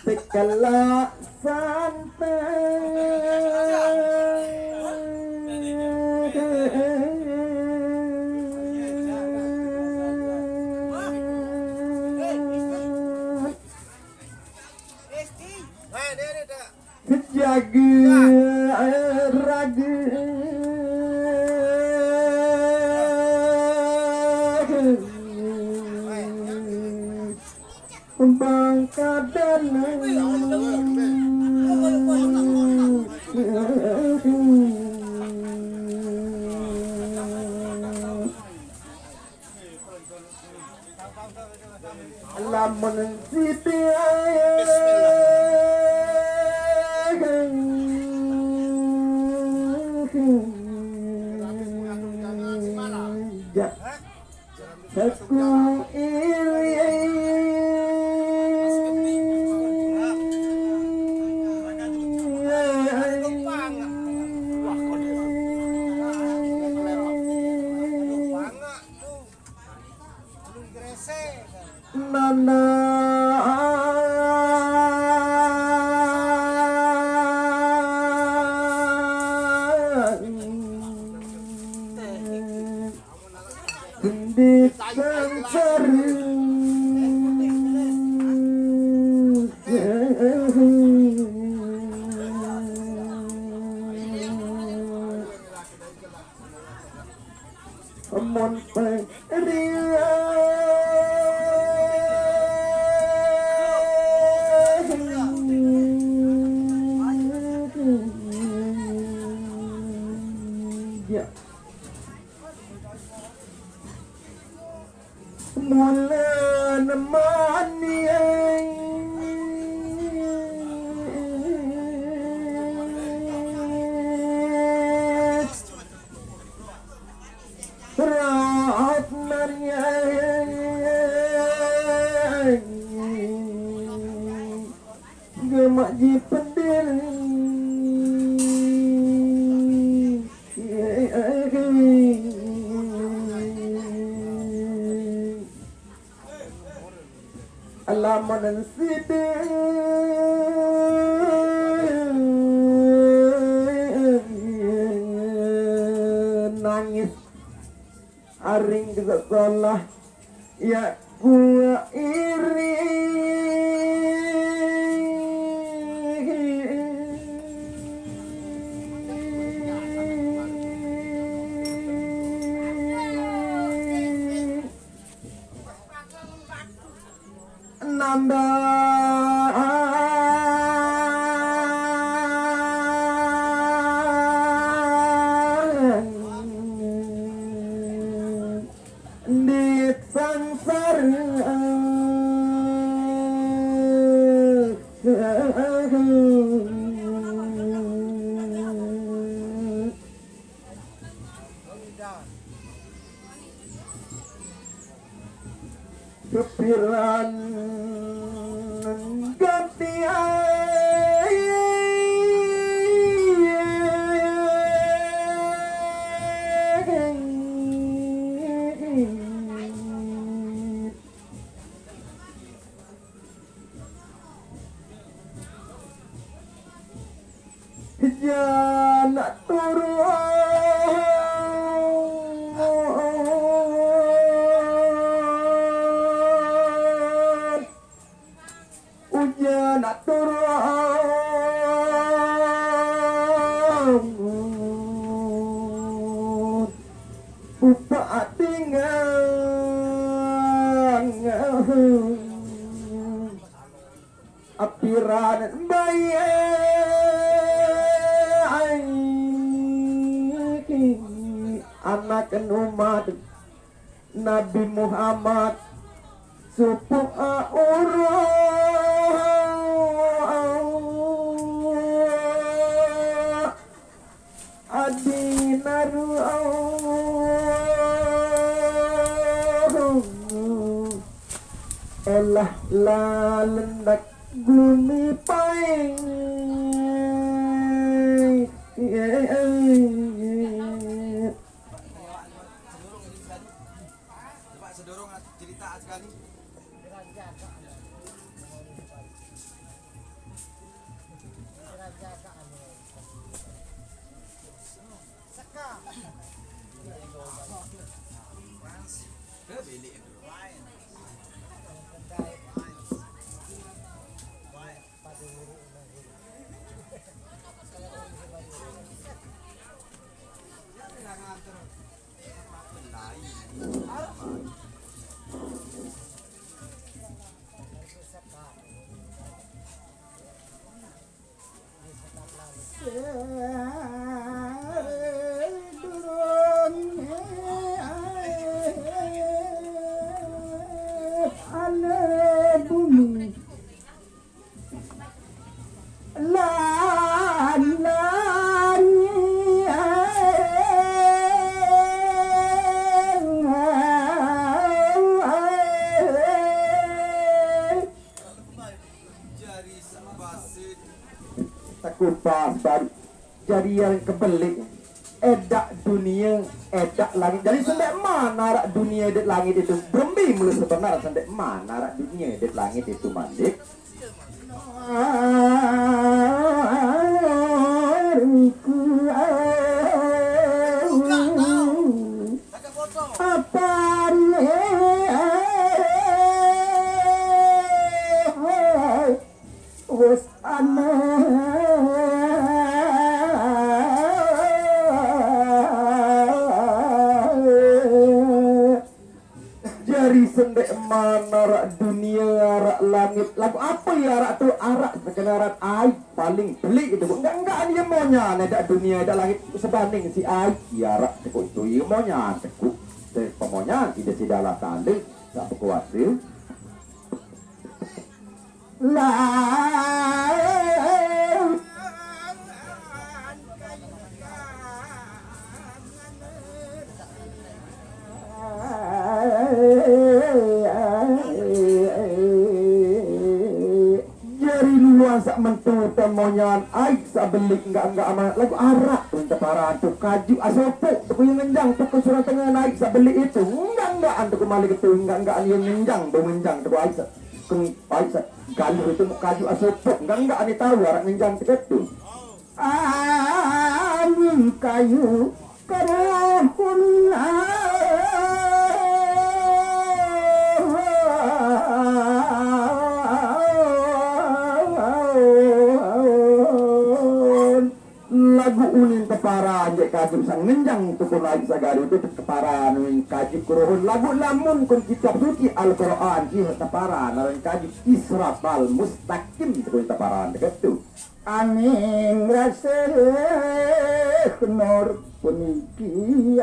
Tekala santai jaga raga bangka dan lamun siti aku nana di dasar Maji pendiri alaman sidi nangis aring ke sekolah ya gua iri nanda di sangsara kepiran ganti jana turun ujian turun upah tinggal apiran bayar anak umat Nabi Muhammad supu dinaru elah lalendak guni paing sedorong cerita sekali. Kupas baru jadi yang kebelik edak dunia edak langit jadi sendek mana rak dunia edak langit itu berembi mula sebenar sendek mana rak dunia edak langit itu mandik apa was sendek mana rak dunia rak langit lagu apa ya rak tu arak sekenaran air paling pelik itu enggak dia maunya ada dunia ada langit sebanding si air ya rak tekuk itu dia maunya tekuk pemonya tidak sidalah tanda tak berkuasa lah sak mentu temonyan aik sak belik enggak amat lagu arak untuk para tu kaju asopuk tu yang menjang tu kesuran tengah naik sak belik itu enggak antu kembali ke tu enggak yang menjang tu menjang tu aik sak aik sak galuh itu kaju asopuk enggak ani tahu arak menjang tu kayu karahun lagu unin kepara anjek kajib sang nenjang tukun lagi sagari itu kepara nuin kajib kuruhun lagu lamun kun kitab suci Al-Quran ki kepara naran kajib israfal mustaqim tukun kepara dekat tu angin rasa kenor puniki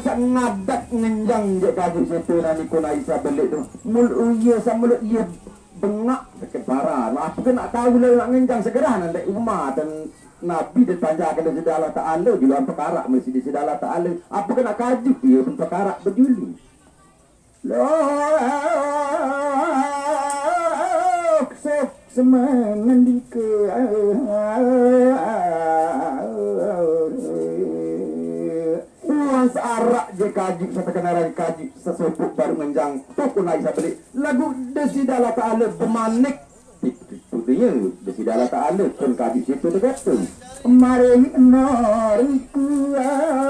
sak ngadak ngenjang je kajib situ nani kuna isa belik tu mulut iya sa mulut iya bengak dekat para apa kan nak tahu lah nak ngenjang segera nanti umat dan Nabi ditanjakan dari Allah Ta'ala juga perkara mesti di Allah Ta'ala apa kan nak kajib iya perkara berjuli loh sok semanandika arak je kajib satu kenaran kajib sesupuk baru menjang tukun lagi saya beli lagu desidala ta'ala bermanik itu dia desidala ta'ala pun kajib situ dekat tu mari noriku lagu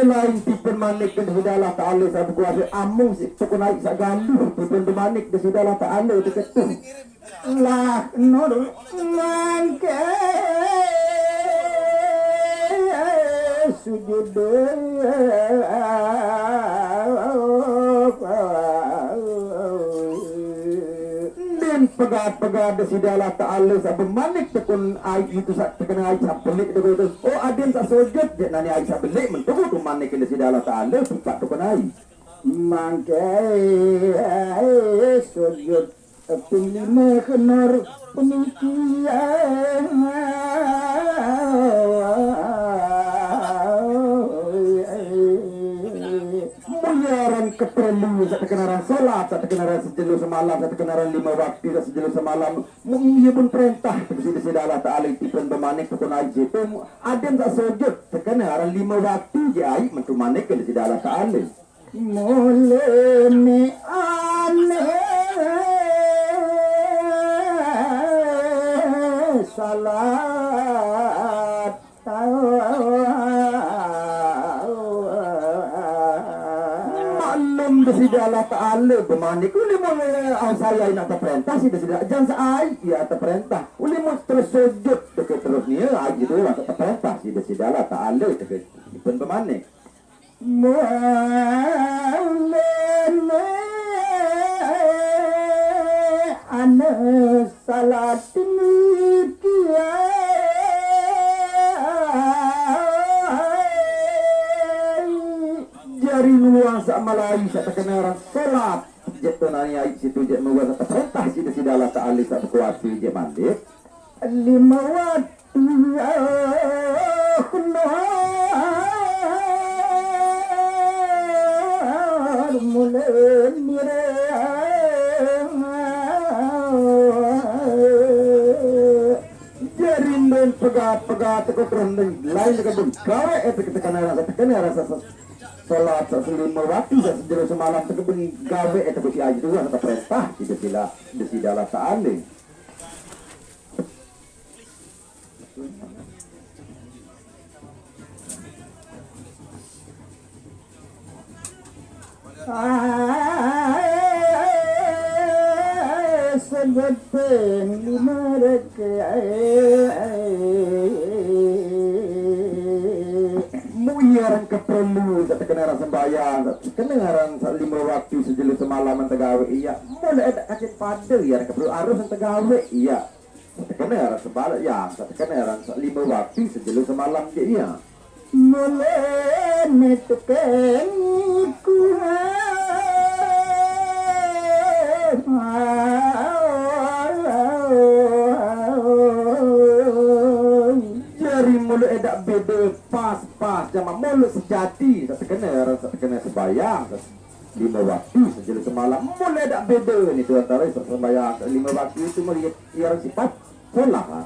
lain tipun manik desidala ta'ala saya berkuasa amung si tukun lagi saya galuh tipun bermanik desidala ta'ala dekat tu lah nur mangke sujud dan pegat-pegat desidalah ta'ala sa bemanik tekun ai itu sak tekena ai sabelik tu. Oh aden sak sujud je nani ai sabelik mentuku tu manik desidalah ta'ala pipak tekun ai. Mangke sujud pinime kenor pemikiran Muyaran keperlu sa tekenaran salat, sa tekenaran sejelo semalam, sa tekenaran 5 waktu, sa sejelo semalam. Ia pun perintah desidalah Allah Ta'ala itipan bemanik tekun ai je tu. Aden sak sujud tekenaran 5 waktu je ai mentu manik desidalah Allah Ta'ala. Mule me ane salat maklum desidalah ta'ala bemanik uli mo saya nak terperintah si desidalah jangan saai ya terperintah uli mo terus sujud dekat terus ni ai gitu lah terperintah si desidalah ta'ala dekat pun bemanik Mulane ane salat nikia jari luang sak malai sak tekenaran salat jatuh nani ai situ je mau terperintah si desidalah ta'ala sak kuasi je mandi 5 waktu mulai mire jarin dan pegat-pegat tekut rendeng lain dekat gawe tekenaran rasa salat selima waktu dan sejero semalam tekut gawe tekut aja tu kata perintah desidalah ta'ala sebutan 5 muyaran keperlu sa tekenaran sembahyang kedengaran 5 waktu sejelo semalam tegawe iya mulai ada kacit pada ya keperlu arus tegawe iya tekenaran sebalik ya tekenaran 5 waktu sejelo semalam je iya mulai metukan jari mulut edak beda pas jamak mulut sejati tak kena sembayang 5 waktu sejelo semalam mulut edak beda ni tu antara sembayang 5 waktu itu melihat yang sifat salah lah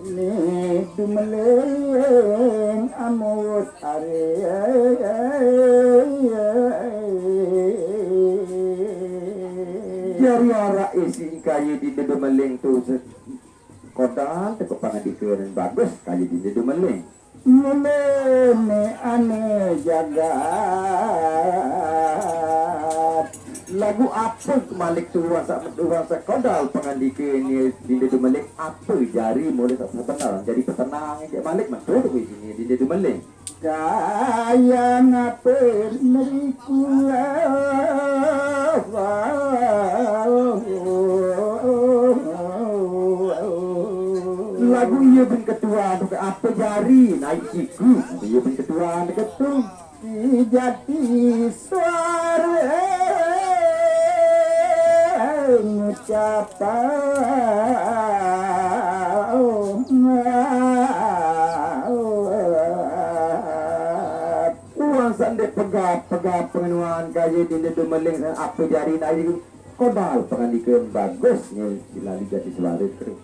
ni dumeleng amut jari ara isi kaya di dedemeleng tu kodan tekuk pangadikan bagus kaya di dedemeleng mulai ane jagat lagu apa malik tu rasa kodal pengandikan ni di dedemeleng apa jari mulai tak sebenar jadi petenang je malik betul tu sini di dedemeleng kaya ngapir meriku lagu ia pun ketua untuk apa jari naik siku ia pun ketua dekat tu jati suara uang sandek pegat pengenuan gaya di dedemeleng apa jari naik kodal pengandikan bagusnya sila liga di suara kering